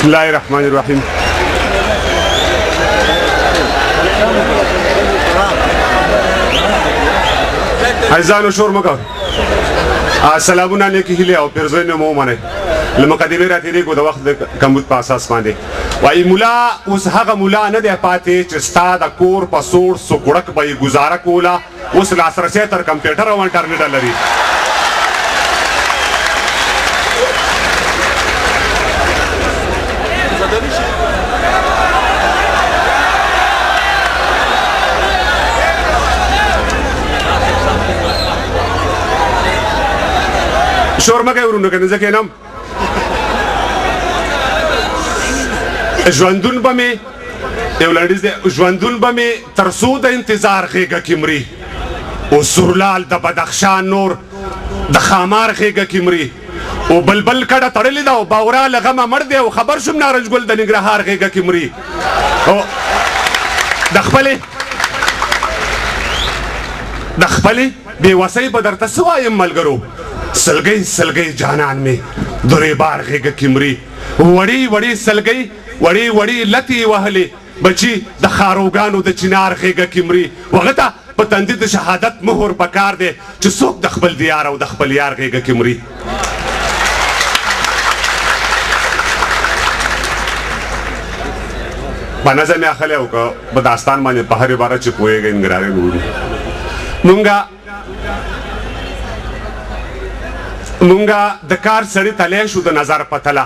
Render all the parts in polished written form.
بسم الله الرحمن الرحیم. عزیزانو شور مکو. سلامونه نیکی هیله او پیرزوینه مو منه. لمقدمه را تیریږو د وخت د کمبود په اساس باندې. وای مولا اوس هغه مولا نه دی پاتې چې ستا د کور په سوړ سوکړک به یې ګزاره کوله، اوس لاسرسی تر کمپیوټر او انټرنیټ لري. شور مکه ورونو کنه ځکه نام ژوندون به مې یو لنډیز دی، ژوندون به مې تر څو د انتظار غېږه کې مري، او سورلال د بدخشان نور د خامار غېږه کې مري، او بلبل کډه تړلې ده او باورا له غمه مړ دی، او خبر شوم نارنج ګل د ننګرهار غېږه کې مري. او د خپلې بېوسۍ به درته څه وایم ملګرو، سلګۍ سلګۍ جانان مې درې بار غېږه کې مري، وړې وړې سلګۍ وړې وړې لتې وهلې بچي د خاروګانو د چنار غېږه کې مري. هغه ته په تندي د شهادت مهر پکار دی چې څوک د خپل دیار او د خپل یار غېږه کې مري. په نظر مې اخلی او که په داستان باندې په هر عبارت چې پوهېږئ نګرانې وړو مونږه د کار سړي تلی شو د نظر په تله،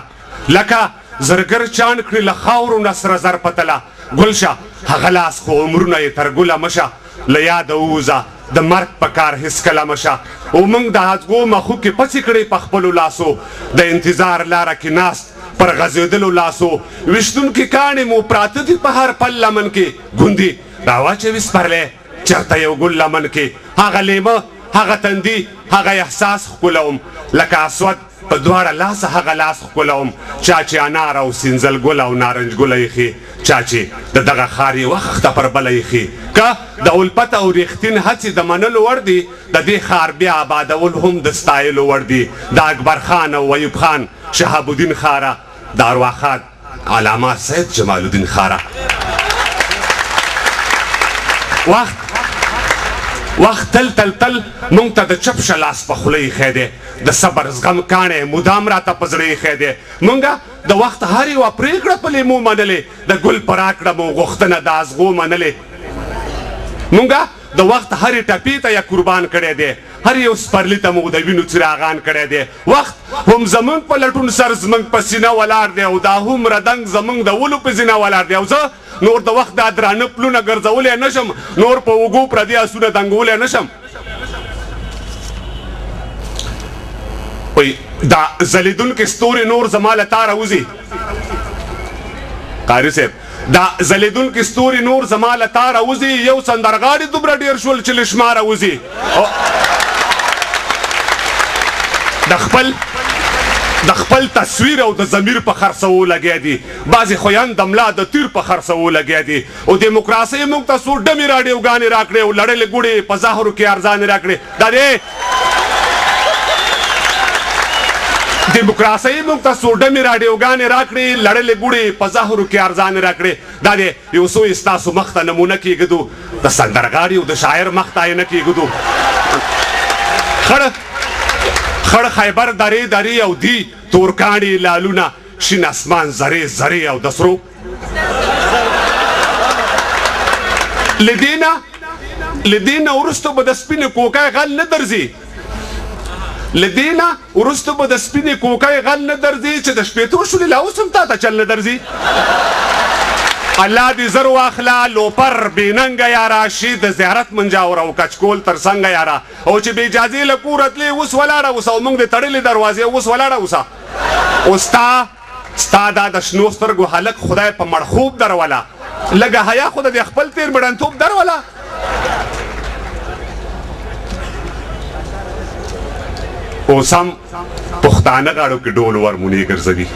لکه زرګر چاڼ کړي له خاورو نه سره زر په تله. ګل شه هغه لاس خو عمرونه یې تر ګله مه شه، له یاده ووځه د مرګ په کار هېڅکله مه شه. او موږ د هڅګو مخو کې پڅې کړې په خپلو لاسو، د انتظار لاره کې ناست پر غځېدلو لاسو. ویشتونکي کاڼې مو پراته دي په هر پل لمن کې، ګوندي راواچوي سپرلی چېرته یو ګل لمن کې. هغه لیمه هغه تندي هغه احساس ښکلوم، لکه اسود په دواړه لاسه هغه لاس ښکلوم. چا چې انار او سینځل ګل او نارنج ګله ایښي، چا چې د دغه ښار یې وخښته پر بله ایښي. که د الفت او ریښتین هڅې د منلو وړ دي، د دې ښار بیا آبادول هم د ستایلو وړ دي. د اکبر خان او ایوب خان شهاب الدین خاره، د ارواښاد علامه سید جمال الدین خاره. وخت تل تل تل مونږ ته د چپ شه لاس په خوله ایښی دی، د صبر زغم کاڼی مدام راته په زړه ایښی دی. مونږه د وخت هر یوه پرېکړه په لیمو منلې، د ګل په راکړه مو غوښتنه د ازغو منلې. مونږه د وخت هرې ټپې ته یې قربان کړی دی، هر یو سپرلي ته مو د وینو څراغان کړی دی. وخت هم زمونږ په لټون سر زمونږ په سینه ولاړ دی، او دا هومره دنګ زمونږ د ولو په زینه ولاړ دی. او زه نور د وخت دا درانه پلونه ګرځولی نشم، نور په اوږو پردي آسونه دنګولی نشم. وایي دا ځلېدونکې ستوري نور زما له تاره وځي، قاري صاحب دا ځلېدونکې ستوري نور زما له تاره وځي، یو سندرغاړي دومره ډېر شول چې له شماره وځي. د خپل تصویر او د ضمیر په خرڅوو لګیا دي، بعضې خویان د ملا د تیر په خرڅوو لګیا دي. او دیموکراسۍ موږ ته څو ډمې راډیوګانې راکړې او لړلې ګوړې په زهرو کې ارزانې راکړې. دا دی دیموکراسۍ موږ ته څو ډمې راډیوګانې راکړې، لړلې ګوړې په زهرو کې ارزانې راکړې. دا دی یو څو یې ستاسو مخ ته نمونه کېږدو، د سندرغاړي او د شاعر مخ ته یې نه کېږدو. خړ خیبر درې درې او دی تورکاڼي لالونه، شین اسمان زرې زرې او د سرو. له دې نه وروسته به د سپینې کوکۍ غل نه درځي، له دې نه وروسته به د سپینې کوکۍ غل نه درځي، چې د شپېتو شولې لا اوس هم تا ته چل نه درځي. الله دې زر واخله لوپر بې ننګه یاره، شي د زیارت منجاور او کچکول تر څنګه یاره. او چې بې اجازې له کوره تلې اوس ولاړه اوسه، او موږ د تړلې دروازې اوس ولاړه اوسه. او ستا دا د شنو سترګو هلک خدای په مړخوب دروله، لږه حیا خو د دې خپل تېر مړنتوب دروله. اوس هم پښتانه غاړو کې ډول ورمونې ګرځوي،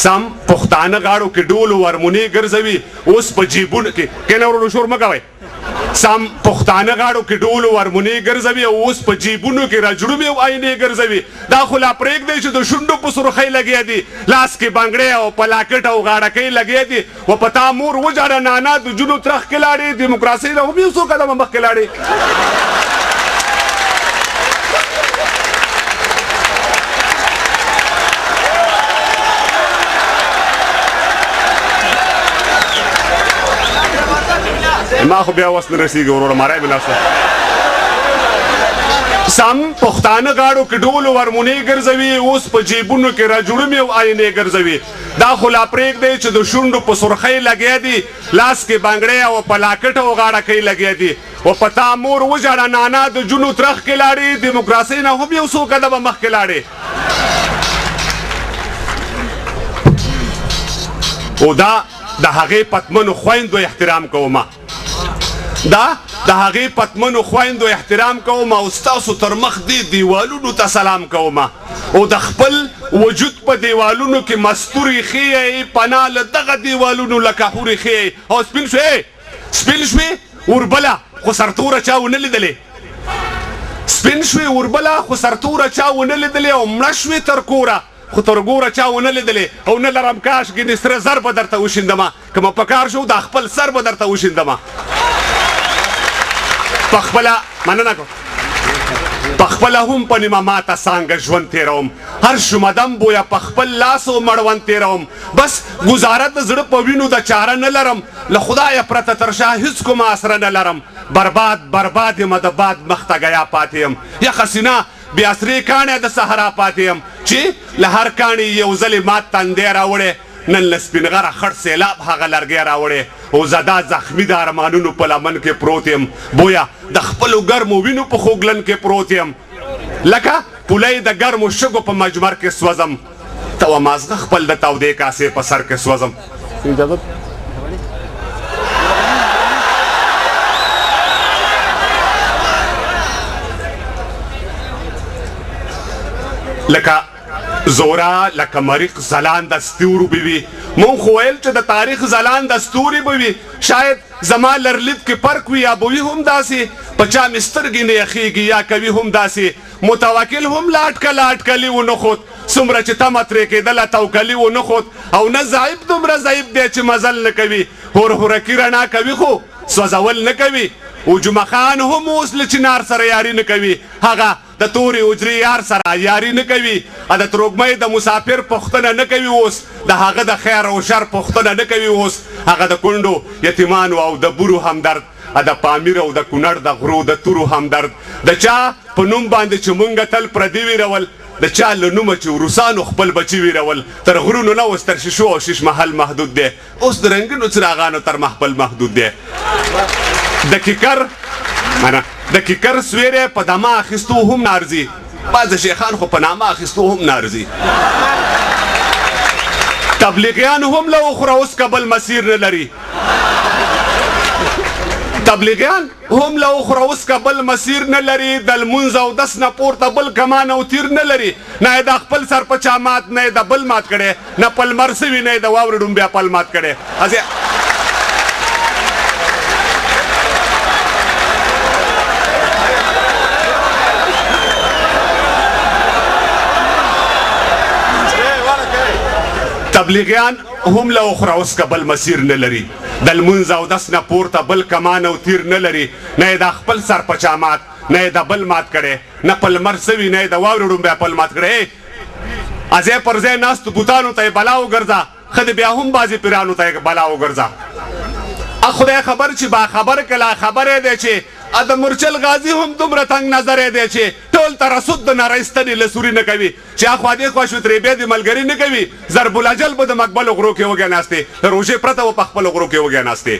سم پښتانه غاړو کې ډول ورمونې ګرځوي، اوس په جیبونو کې کینه ورونو شور مه کوئ. سم پښتانه غاړو کې ډول ورمونې ګرځوي او اوس په جیبونو کې رجړومې او آینې ګرځوي دا خو لا پرېږدی چې د شونډو په سرخۍ لګیا دي لاس کې بنګړې او پلاکټ او غاړکۍ لګیا دي و په تا مور وجاړه نانا د جونو ترخ کې لاړې دیموکراسۍ نه هم یو څو قدمه مخکې لاړې ما خو بیا وس نه رسېږي وروره ماری مې نسته سم پښتانه غاړو کې ډول ورمونې ګرځوي اوس په جیبونو کې راجوړومې او آینې ګرځوي دا خو لا پرېږدی چې د شونډو په سرخۍ لګیا دي لاس کې بنګړې او پلاکټ او غاړکۍ لګیا دي و په تا مور وژاړه نانا د جونو ترخ کې لاړې دیموکراسۍ نه هم یو څو قدمه مخکې لاړې او دا د هغې پتمنو خویندو احترام کومه دا د هغې پتمنو خویندو احترام کوم او ستاسو تر مخ دې دیوالونو ته سلام کوم او د خپل وجود په دیوالونو کې مستورې ښیئ پناه له دغه دیوالونو لکه حورې ښیئ او سپین شوې وربله خو سرتوره چا ونه لیدلې سپین شوې وربله خو سرتوره چا ونه لیدلې او مړه شوې تر کوره خو تر ګوره چا ونه لیدلې او نه لرم کاش ګینې سره زر به درته وشیندمه که مه په کار شو دا خپل سر به درته وشیندمه پخپله مننه کوم پخپله هم په نیمه ماته څانګه ژوند تېروم هر شومدم بویه په خپل لاس و مړوند تېروم بس ګزاره د زړه په وینو د چاره نه لرم له خدایه پرته تر شا هېڅ کومه اسره نه لرم برباد یمه د باد مخ ته ګیا پاتې یم یخه سینه بې اسرې کاڼی د صحرا پاتې یم چې له هر کاڼي یو ځلې مات تندی راوړی نن له سپین غره خړ سیلاب هغه لرګی راوړی او زدا زخمی د ارمانونو په لمن کې پروت یم بویا د خپلو ګرمو وینو په خوږلن کې پروت یم لکه پولی د ګرمو شګو په مجمر کې سوځم ته و مازغه خپل د تودې کاسې په سر کې سوځم لکه زورا لکه مریخ ځلانده ستورو به وي مونږ خو ویل چې د تاریخ ځلانده ستوري به وي شاید زما لرلید کې فرق وي یا به وي هم داسې په چا مې سترګې نه یخېږي یا کوي هم داسې متوکل هم لا اټکلي ونه خود څومره چې تمه ترې کېدله توکلي ونه خود او نه ضعیف دومره ضعیف دی چې مزل نه کوي هورهورکي رڼا کوي خو سوځول نه کوي او جمعه خان هم اوس له چنار سره یاري نه کوي هغه د تورې اجرې یار سره یاري نه کوي د تروږمۍ د مسافر پوښتنه نه کوي اوس د هغه د خیر او شر پوښتنه نه کوي اوس هغه د کونډو یتیمانو او د بورو همدرد د پامیر او د کونړ د غرو د تورو همدرد د چا په نوم باندې چې مونږ تل پردي ویرول د چا له نومه چې روسانو خپل بچي ویرول تر غرونو نه اوس تر شیشو او شیش محل محدود دی اوس د رنګینو څراغانو تر محفل محدود دی د کیکر سویره په دمه اخیستو هم نارځي بعض شیخان خو په نامه اخیستو هم نارځي تبلیغیان هم له اخره اوس کبل مسیر نه لري تبلیغیان هم له اخره اوس کبل مسیر نه لري د لمونځ او دس نه پورته بل کمان او تیر نه لري نه یې د خپل سر په چا مات نه یې د بل مات کړی نه پلمر سوي نه یې د واورې ډومبیا پل مات کړی تبلیغیان هم له اخره اوس کبل مسیر نه لري د لمونځ او دس نه پورته بل کمان او تیر نه لري نه یې د خپل سر په چا مات نه یې د بل مات کړی نه پلمر سوي نه یې د واورې ډومبیا پل مات کړی ځای پر ځای ناستو بوتانو ته یې بلا وګرځه ښه بیا هم بعضې پیرانو ته یې بلا وګرځه خدای خبر چې باخبر کله خبرې دی چې د مرچل غازي هم دومره تنګ نظری دی چې ټول ترسد د نری ستنې له سوري نه کوي چې اخوا دې خوا شو ترې بیا د ملګري نه کوي ضرب الاجل به د مقبلو غرو کې وږی ناستې د روژې پرته به په خپلو غرو کې وږی ناستې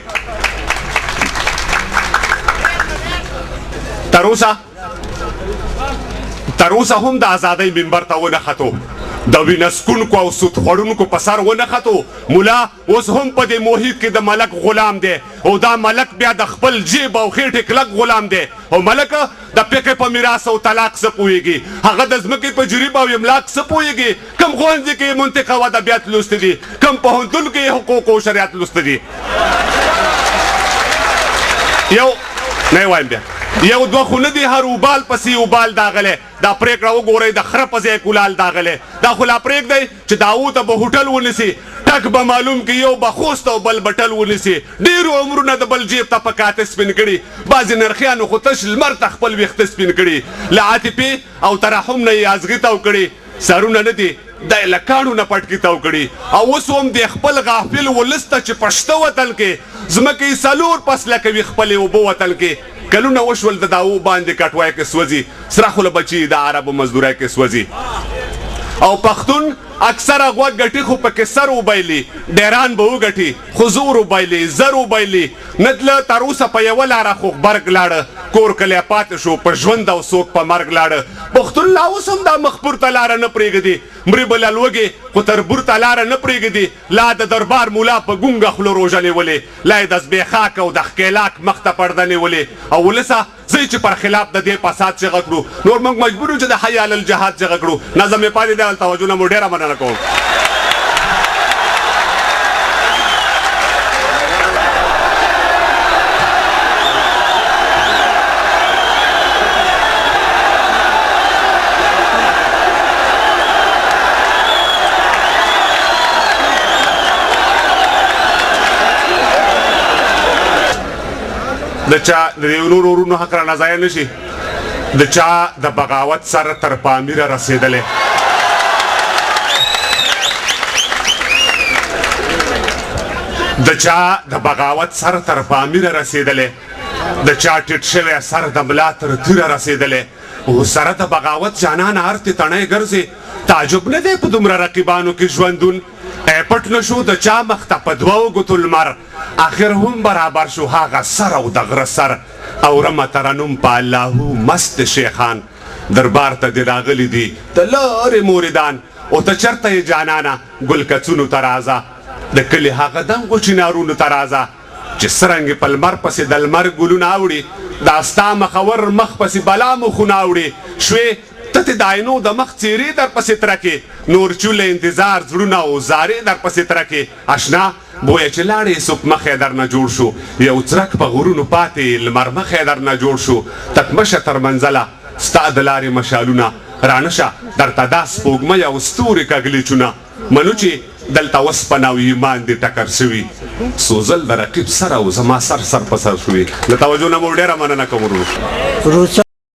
تر اوسه هم د ازادۍ منبر ته ونه ختو د وینسکونکو او سود خوړونکو په سر ونه ختو مولا اوس هم په دې محیط کې د ملک غلام دی او دا ملک بیا د خپل جیب او خېټې کلک غلام دی او ملک د پیکې په میراث او طلاق څه پوهېږي هغه د ځمکې په جریب او املاک څه پوهېږي کم ښوونځي کې منطق او ادبیات لوستي دي کم پوهنتون کې حقوق او شریعت لوستي دي نه وایم بیا یو دوه خو نه دي هر اوبال پسې اوبال داغلی دا پرېکړه وګورئ د خره په ځای کولال داغلی دا خو لا پرېږدئ چې داو ته به هوټل ونیسي ټک به معلوم کړي یو به خوست او بل بټل ونیسي ډېرو عمرونه د بل جیب ته په کاته سپین کړي بعضې نرخیانو خو تش لمر ته خپل ویښته سپین کړي له عاطفې او ترحم نه یې ازغي تاو کړي سرونه نه دي دا له کاڼو نه پټکي تاو کړي او اوس هم د خپل غافل ولس ته چې پشته وطن کې ځمکې څلور فصله کوي خپلې اوبه وطن کې کلونه وشول د داو باندې کټوای کې سوځي سره خو له بچي د عربو مزدورۍ کې سوځي او پښتون اکثره غوږ ګټي خو پکې سر وبایلي ډیران به وګټي خو زور وبایلي زر وبایلي نه تله تر اوسه په یوه لاره خو غبرګ لاړه کور کلی پاتې شو په ژوند او څوک په مرګ لاړه پښتون لا اوس هم دا مخپور ته لاره نه پرېږدي مرې به لا لوږې خو تربور ته لاره نه پرېږدي لا د دربار مولا په ګونګه خوله روژه نیولې لا یې د زبېښاک او د ښکېلاک مخ ته پرده نیولې او ولسه زه چې پر خلاف د دې فساد چغه کړو نور موږ مجبور یو چې د حی علی الجهاد چغه کړو نظم یې پاتې دی توجه نه مو ډېره مننه کوم د چا د یو نور ورونو حق رانه ضایع نه شي د چا د بغاوت سر تر پامیره رسېدلی د چا د بغاوت سر تر پامیره رسېدلی د چا ټیټ شوی سر د ملا تر تیره رسېدلی او سره د بغاوت جانانه هر تڼۍ ګرځې تعجب نه دی په دومره رقیبانو کې ژوندون پټ نه شو د چا مخ ته په دوو ګوتو لمر آخر هم برابر شو هغه سر او د غره سر اورمه ترنم په اللهو مست شیخان دربار ته دې راغلي دي د لارې موریدان او ته چېرته یې جانانه ګل کڅونو ته راځه د کلي هغه دنګو چنارونو ته راځه چې څرنګې په لمر پسې د لمر ګلونه اوړي دا ستا مخور مخ پسې بلا مخونه اوړي شوې ته د عینو د مخ څیرې در پسې ترکې نور چوله انتظار زړونه او زارې در پسې ترکې اشنا بویه چې لاړې څوک مخې در نه جوړ شو یو څرک په غرونو پاتې لمر مخې در نه جوړ شو تکمشه تر منزله ستا د لارې مشالونه رانشه درته دا سپوږمۍ او ستوري کږلېچونه منو چې دلته وسپنه او ایمان دې ټکر شوي سوزل د رقیب سر او زما سر سر په سر شوي له توجه نه مو ډېره مننه کوم ورونو